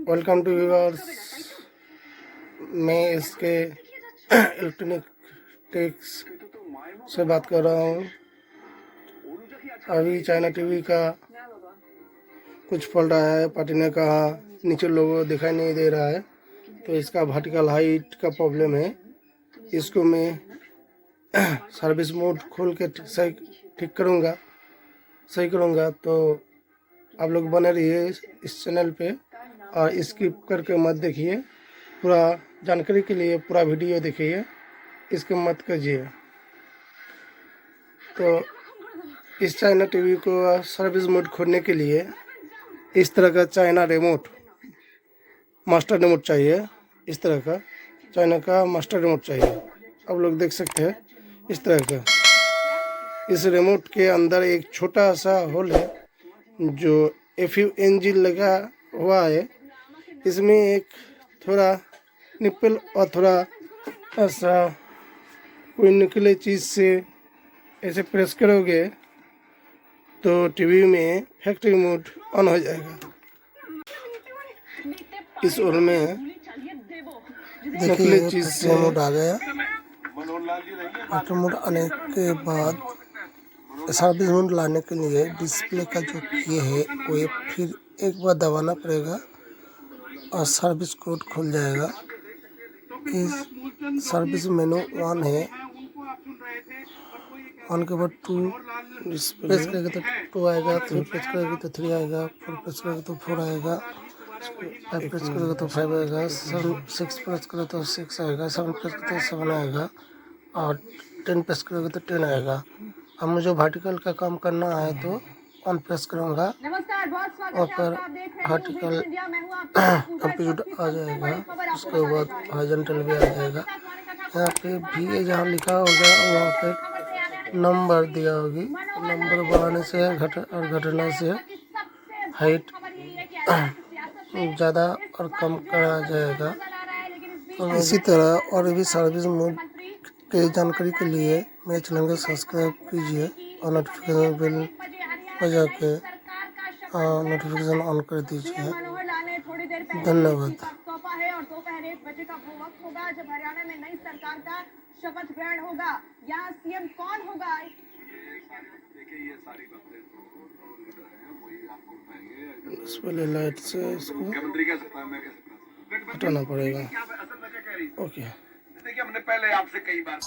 Welcome to viewers. मैं इसके electronic takes से बात कर रहा हूँ। अभी चाइना टीवी का कुछ फल रहा है, पार्टी ने कहा नीचे लोगों दिखाई नहीं दे रहा है, तो इसका वर्टिकल हाइट का प्रॉब्लम है। इसको मैं सर्विस मोड खोल के ठीक करूँगा, सही करूँगा। तो आप लोग बने रहिए इस चैनल पे और स्किप करके मत देखिए। पूरा जानकारी के लिए पूरा वीडियो देखिए, इसके मत कीजिए। तो इस चाइना टीवी को सर्विस मोड खोलने के लिए इस तरह का चाइना रिमोट, मास्टर रिमोट चाहिए। इस तरह का चाइना का मास्टर रिमोट चाहिए। आप लोग देख सकते हैं इस तरह का। इस रिमोट के अंदर एक छोटा सा होल है जो FUNG लगा हुआ है। इसमें एक थोड़ा निप्पल और थोड़ा ऐसा कोई निकले चीज़ से ऐसे प्रेस करोगे तो टीवी में फैक्ट्री मोड ऑन हो जाएगा। इस ओर में देखिए चीज़ से फैक्ट्री मोड आ गया। फैक्ट्री मोड आने के बाद सर्विस मोड लाने के लिए डिस्प्ले का जो की है वो फिर एक बार दबाना पड़ेगा और सर्विस कोड खुल जाएगा। इस सर्विस मेनू ऑन है, ऑन के बाद 2 प्रेस करेंगे तो 2 आएगा, 3 प्रेस करेंगे तो 3 आएगा, 4 प्रेस करेंगे तो 4 आएगा, 5 प्रेस करेंगे तो 5 आएगा, 6 प्रेस करेंगे तो 6 आएगा, 7 प्रेस करेंगे तो 7 आएगा और 10 प्रेस करेंगे तो 10 आएगा। अब मुझे वर्टिकल का काम करना है तो 1 प्रेस करूँगा और फिर वर्टिकल कंप्यूटर आ जाएगा। उसके बाद हॉरिजॉन्टल भी आ जाएगा। यहाँ पे भी जहाँ लिखा होगा वहाँ पे नंबर दिया होगी। नंबर बढ़ाने से घटना से हाइट ज़्यादा और कम करा जाएगा। तो इसी तरह और भी सर्विस मोड के जानकारी के लिए मेरे चैनल को सब्सक्राइब कीजिए और नोटिफिकेशन बिल बजा के नोटिफिकेशन ऑन कर दीजिए। धन्यवाद। और दोपहर 1 बजे का वो वक्त होगा जब हरियाणा में नई सरकार का शपथ ग्रहण होगा। यहाँ सीएम कौन होगा? पहले लाइट से इसको हटाना पड़ेगा। ओके, देखिए हमने पहले आपसे कई बार